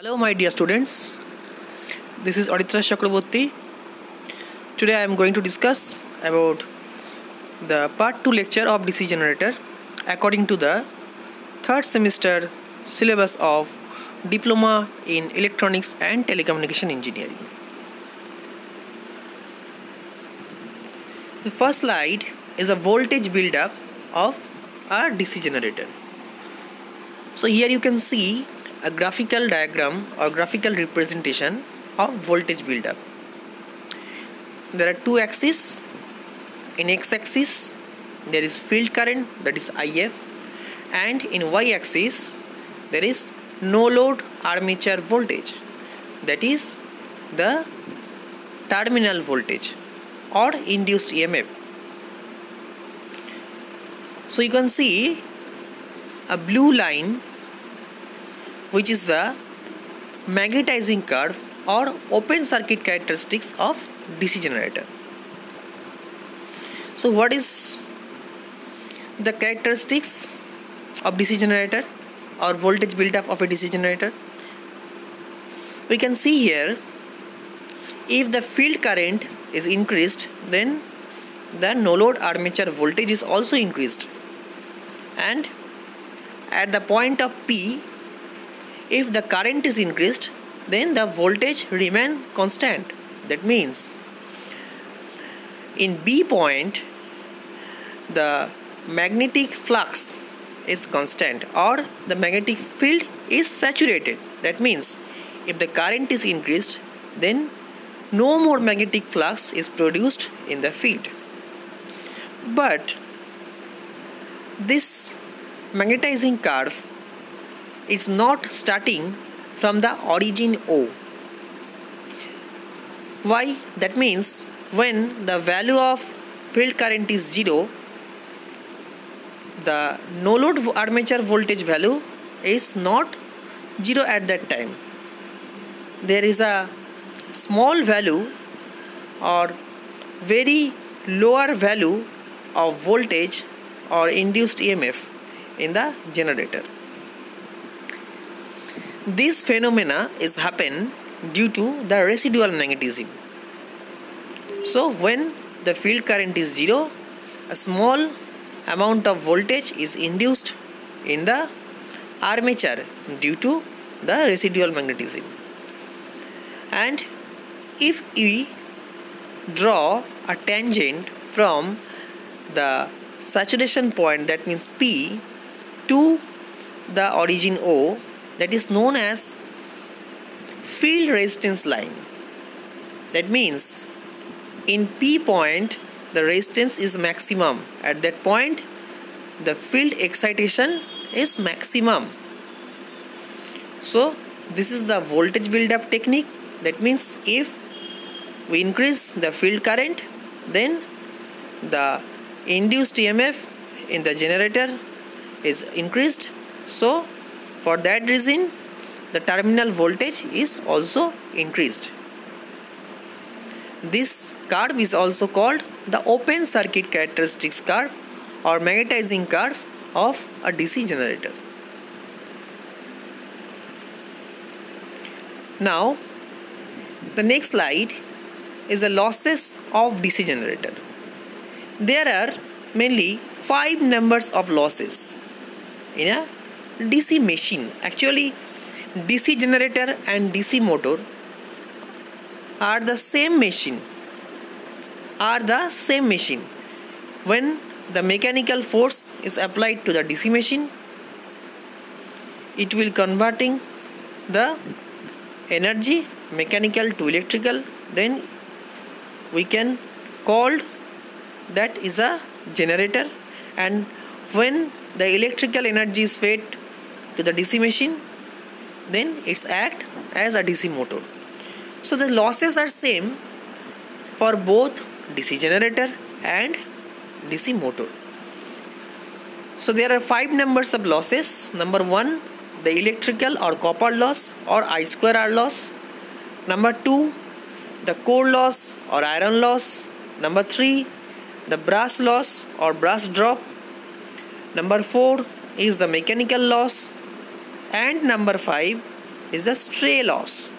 Hello my dear students, this is Aditya Chakraborty. Today I am going to discuss about the part 2 lecture of DC generator according to the third semester syllabus of Diploma in Electronics and Telecommunication Engineering. The first slide is a voltage build-up of a DC generator. So here you can see a graphical diagram or graphical representation of voltage build-up. There are two axes. In x-axis there is field current, that is IF, and in y-axis there is no load armature voltage, that is the terminal voltage or induced EMF. So you can see a blue line, which is the magnetizing curve or open circuit characteristics of DC generator. So what is the characteristics of DC generator or voltage build-up of a DC generator? We can see here, if the field current is increased, then the no load armature voltage is also increased, and at the point of P, if the current is increased, then the voltage remains constant. That means in B point the magnetic flux is constant or the magnetic field is saturated. That means if the current is increased, then no more magnetic flux is produced in the field. But this magnetizing curve is not starting from the origin O. Why? That means when the value of field current is 0, the no load armature voltage value is not 0 at that time. There is a small value or very lower value of voltage or induced EMF in the generator. This phenomena is happen due to the residual magnetism. So when the field current is 0, a small amount of voltage is induced in the armature due to the residual magnetism. And if we draw a tangent from the saturation point, that means P, to the origin O, that is known as field resistance line. That means in P point the resistance is maximum. At that point the field excitation is maximum. So this is the voltage build-up technique. That means if we increase the field current, then the induced EMF in the generator is increased. So for that reason the terminal voltage is also increased. This curve is also called the open circuit characteristics curve or magnetizing curve of a DC generator. Now the next slide is the losses of DC generator. There are mainly 5 numbers of losses in a DC machine. Actually DC generator and DC motor are the same machine. When the mechanical force is applied to the DC machine, it will converting the energy mechanical to electrical. Then we can call that is a generator, and when the electrical energy is fed to the DC machine, then it's act as a DC motor. So the losses are same for both DC generator and DC motor. So there are 5 numbers of losses. Number 1, the electrical or copper loss or I2R loss. Number 2, the core loss or iron loss. Number 3, the brass loss or brass drop. Number 4 is the mechanical loss. And number 5, is the stray loss.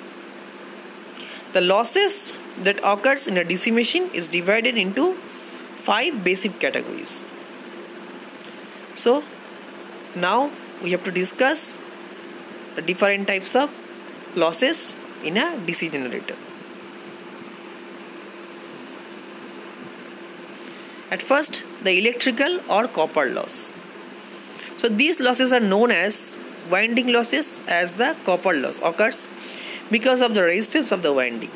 The losses that occurs in a DC machine is divided into 5 basic categories. So now we have to discuss the different types of losses in a DC generator. At first, the electrical or copper loss. So these losses are known as winding losses, as the copper loss occurs because of the resistance of the winding.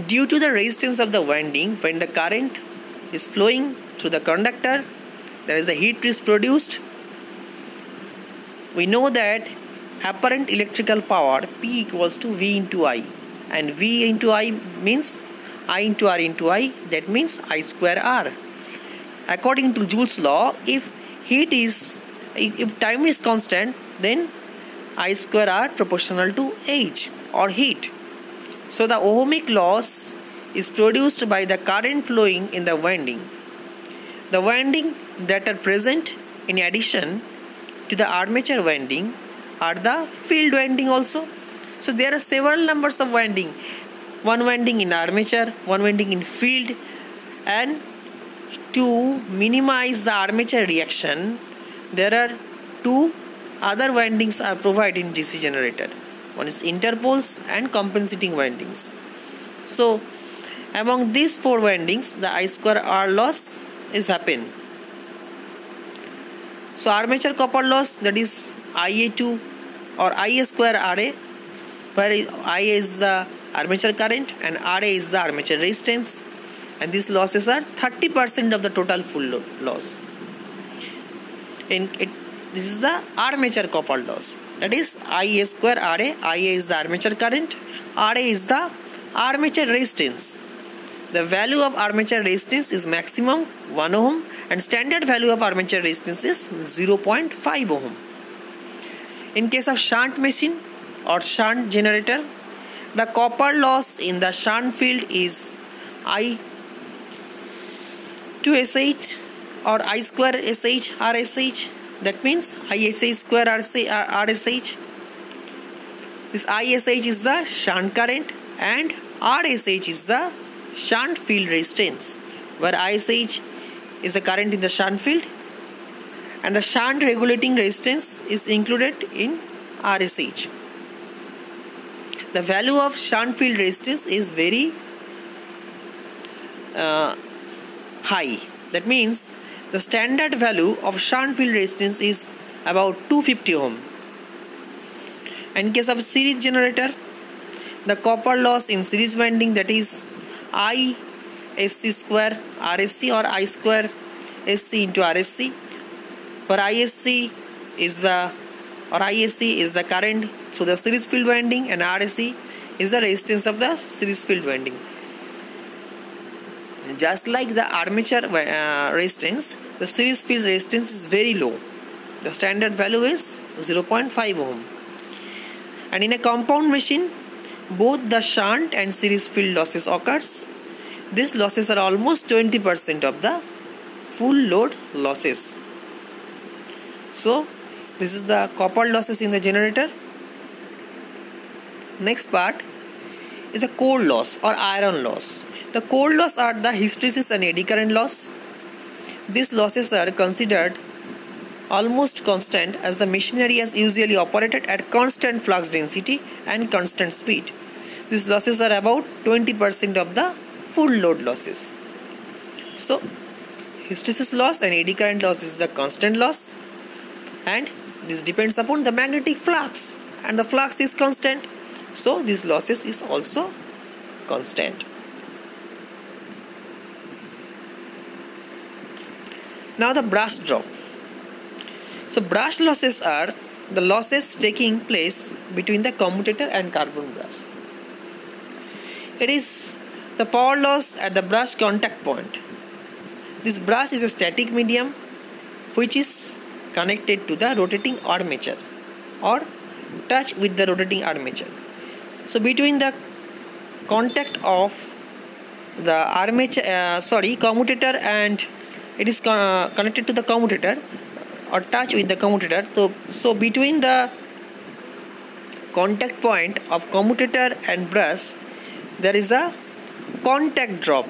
Due to the resistance of the winding, when the current is flowing through the conductor, there is a heat is produced. We know that apparent electrical power P equals to V into I, and V into I means I into R into I, that means I square R. According to Joule's law, if time is constant, then I square R proportional to H or heat. So the ohmic loss is produced by the current flowing in the winding. The winding that are present in addition to the armature winding are the field winding also. So there are several numbers of winding. One winding in armature, one winding in field, and to minimize the armature reaction, there are 2 other windings are provided in DC generator. One is interpoles and compensating windings. So among these 4 windings, the I square R loss is happen. So armature copper loss, that is IA2 or IA square RA, where IA is the armature current and RA is the armature resistance, and these losses are 30% of the total full load loss. This is the armature copper loss, that is IA square RA. IA is the armature current, RA is the armature resistance. The value of armature resistance is maximum 1 ohm and standard value of armature resistance is 0.5 ohm. In case of shunt machine or shunt generator, the copper loss in the shunt field is I to SH or I square SH RSH, that means ISH square RSH. This ISH is the shunt current and RSH is the shunt field resistance, where ISH is the current in the shunt field and the shunt regulating resistance is included in RSH. The value of shunt field resistance is very high. That means the standard value of shunt field resistance is about 250 ohm. In case of series generator, the copper loss in series winding, that is I SC square RSC or I square SC into RSC, where ISC is the current through the series field winding and RSC is the resistance of the series field winding. Just like the armature resistance, the series field resistance is very low. The standard value is 0.5 ohm. And in a compound machine, both the shunt and series field losses occurs. These losses are almost 20% of the full load losses. So this is the copper losses in the generator. Next part is the core loss or iron loss. The core loss are the hysteresis and eddy current loss. These losses are considered almost constant, as the machinery is usually operated at constant flux density and constant speed. These losses are about 20% of the full load losses. So hysteresis loss and eddy current loss is the constant loss, and this depends upon the magnetic flux, and the flux is constant, so this losses is also constant. Now the brush drop. So brush losses are the losses taking place between the commutator and carbon brush. It is the power loss at the brush contact point. This brush is a static medium which is connected to the rotating armature or touch with the rotating armature. So between the contact of the commutator and it is connected to the commutator or touch with the commutator. So between the contact point of commutator and brush, there is a contact drop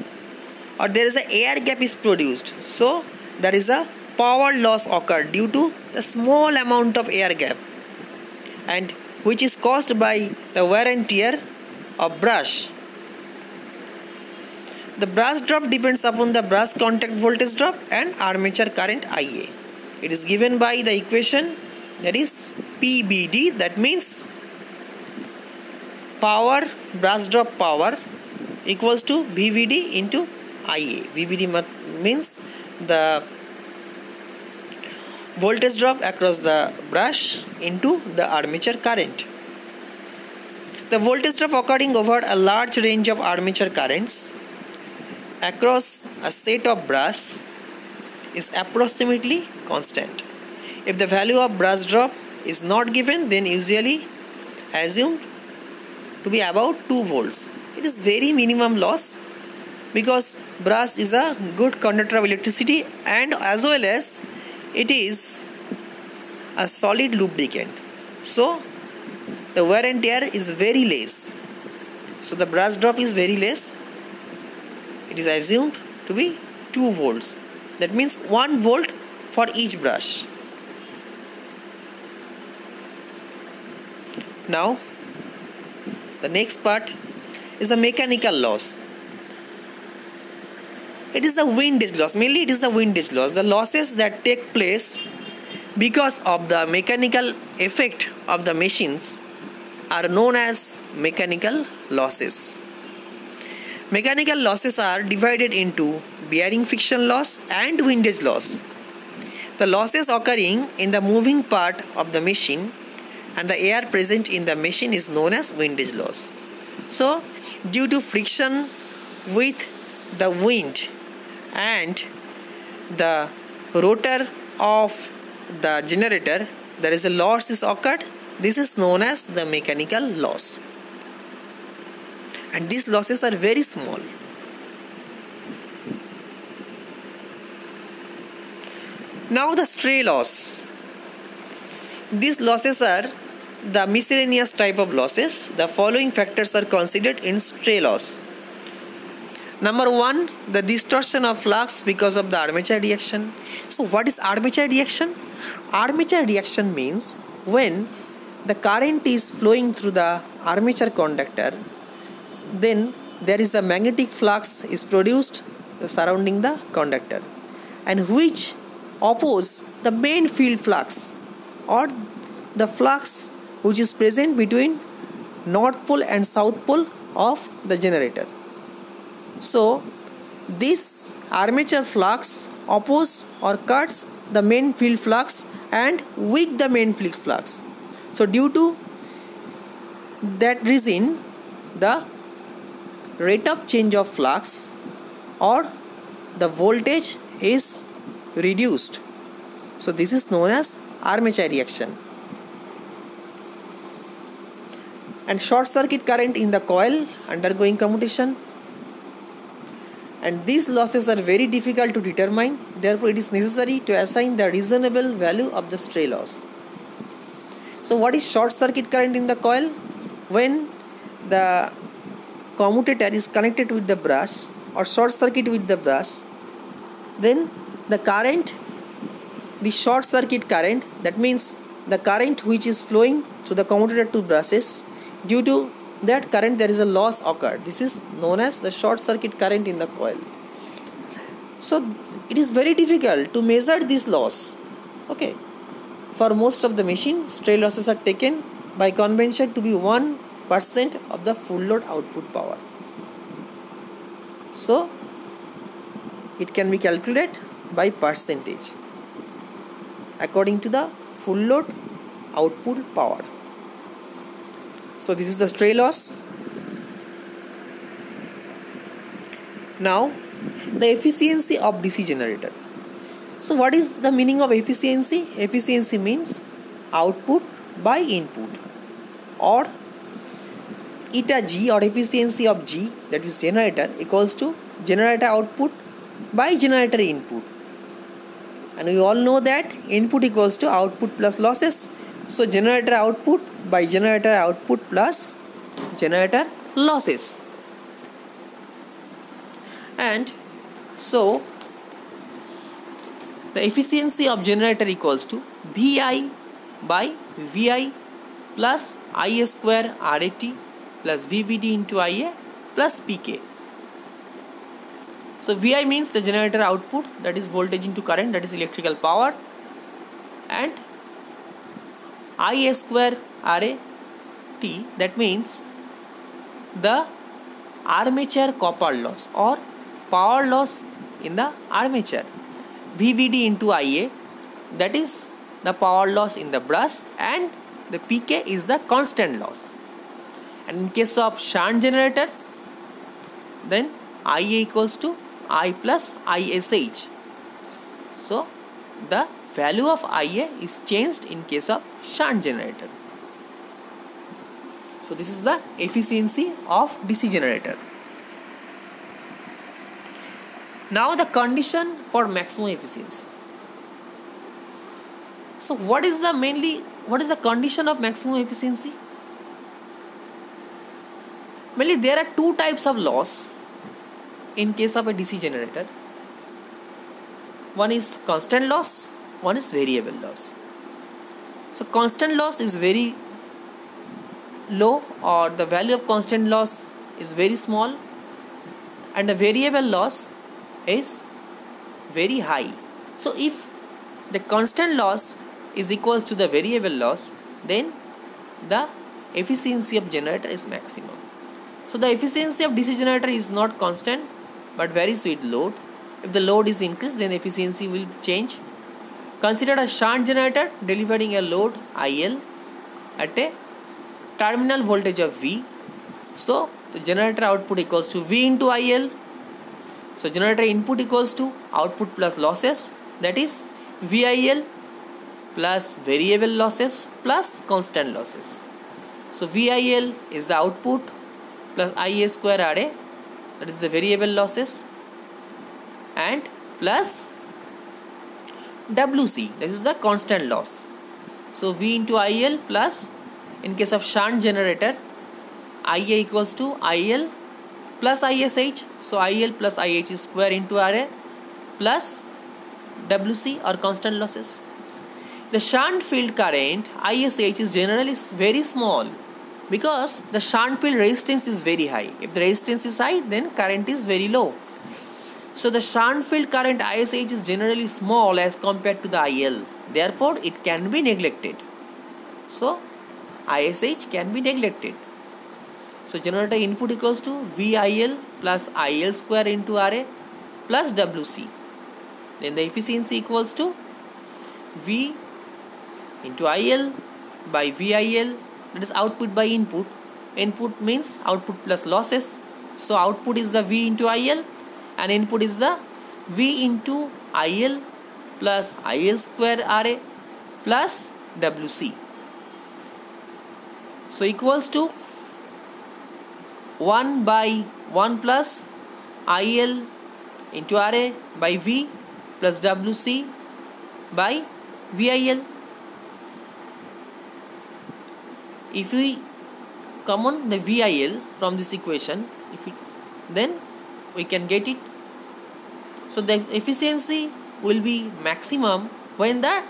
or there is a air gap is produced. So there is a power loss occurred due to the small amount of air gap, and which is caused by the wear and tear of brush. The brush drop depends upon the brush contact voltage drop and armature current IA. It is given by the equation, that is PBD, that means power, brush drop power equals to VVD into IA. VVD means the voltage drop across the brush into the armature current. The voltage drop occurring over a large range of armature currents across a set of brush is approximately constant. If the value of brush drop is not given, then usually assumed to be about 2 volts. It is very minimum loss because brush is a good conductor of electricity and as well as it is a solid lubricant. So the wear and tear is very less. So the brush drop is very less. It is assumed to be 2 volts. That means 1 volt for each brush. Now the next part is the mechanical loss. It is the windage loss. Mainly it is the windage loss. The losses that take place because of the mechanical effect of the machines are known as mechanical losses. Mechanical losses are divided into bearing friction loss and windage loss. The losses occurring in the moving part of the machine and the air present in the machine is known as windage loss. So, due to friction with the wind and the rotor of the generator, there is a loss is occurred. This is known as the mechanical loss. And these losses are very small. Now the stray loss. These losses are the miscellaneous type of losses. The following factors are considered in stray loss. Number 1, the distortion of flux because of the armature reaction. So what is armature reaction? Armature reaction means when the current is flowing through the armature conductor, then there is a magnetic flux is produced surrounding the conductor, and which oppose the main field flux or the flux which is present between north pole and south pole of the generator. So this armature flux oppose or cuts the main field flux and weak the main field flux. So due to that reason, the rate of change of flux or the voltage is reduced. So this is known as armature reaction. And short circuit current in the coil undergoing commutation. And these losses are very difficult to determine. Therefore, it is necessary to assign the reasonable value of the stray loss. So what is short circuit current in the coil? When the commutator is connected with the brush or short circuit with the brush, then the current, the short circuit current, that means the current which is flowing through the commutator to brushes, due to that current there is a loss occurred. This is known as the short circuit current in the coil. So it is very difficult to measure this loss. Okay. For most of the machine, stray losses are taken by convention to be 1% of the full load output power. So it can be calculated by percentage according to the full load output power. So this is the stray loss. Now the efficiency of DC generator. So what is the meaning of efficiency? Efficiency means output by input, or eta G or efficiency of G, that is generator, equals to generator output by generator input. And we all know that input equals to output plus losses. So generator output by generator output plus generator losses. And so the efficiency of generator equals to Vi by Vi plus Ia square RAT plus VVD into Ia plus Pk. So Vi means the generator output, that is voltage into current, that is electrical power, and Ia square RAT, that means the armature copper loss or power loss in the armature. VVD into Ia, that is the power loss in the brush, and the Pk is the constant loss. And in case of shunt generator, then Ia equals to I plus ISH. So the value of Ia is changed in case of shunt generator. So this is the efficiency of DC generator. Now the condition for maximum efficiency. So what is the condition of maximum efficiency? Mainly there are two types of loss in case of a DC generator. One is constant loss, one is variable loss. So constant loss is very low, or the value of constant loss is very small, and the variable loss is very high. So if the constant loss is equal to the variable loss, then the efficiency of generator is maximum. So the efficiency of DC generator is not constant but varies with load. If the load is increased, then efficiency will change. Consider a shunt generator delivering a load IL at a terminal voltage of V. So the generator output equals to V into IL. So generator input equals to output plus losses, that is VIL plus variable losses plus constant losses. So VIL is the output plus Ia square RA, that is the variable losses, and plus WC, this is the constant loss. So V into IL plus, in case of shunt generator, Ia equals to IL plus ISH. So IL plus IH is square into RA plus WC or constant losses. The shunt field current ISH is generally very small because the shunt field resistance is very high. If the resistance is high, then current is very low. So the shunt field current ISH is generally small as compared to the IL. Therefore, it can be neglected. So ISH can be neglected. So generator input equals to VIL plus IL square into RA plus WC. Then the efficiency equals to V into IL by VIL, that is output by input. Input means output plus losses. So output is the V into IL and input is the V into IL plus IL square RA plus WC. So equals to 1 by 1 plus IL into RA by V plus WC by VIL. If we common the VIL from this equation, then we can get it. So the efficiency will be maximum when the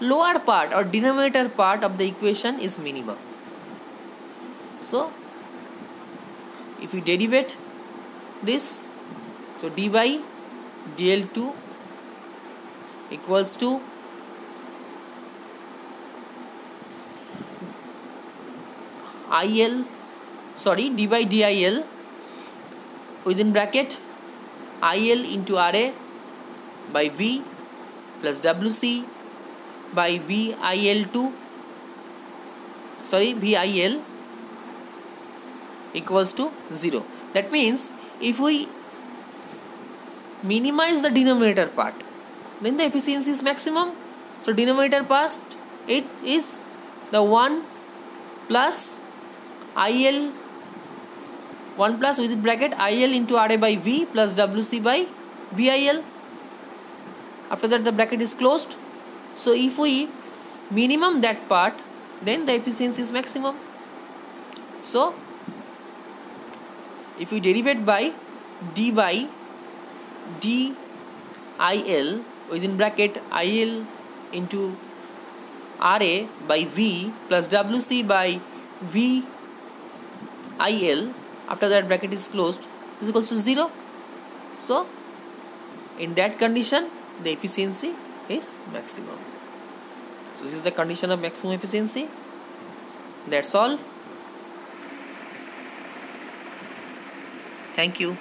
lower part or denominator part of the equation is minimum. So if we derivate this, so dy dl2 equals to dy dil within bracket IL into RA by V plus WC by VIL equals to 0. That means if we minimize the denominator part, then the efficiency is maximum. So denominator part, it is the 1 plus IL, 1 plus within bracket IL into RA by V plus WC by VIL. After that the bracket is closed. So if we minimum that part, then the efficiency is maximum. So if we derivate by d by DIL within bracket IL into RA by V plus WC by VIL, after that bracket is closed, is equals to 0. So in that condition the efficiency is maximum. So this is the condition of maximum efficiency. That's all. Thank you.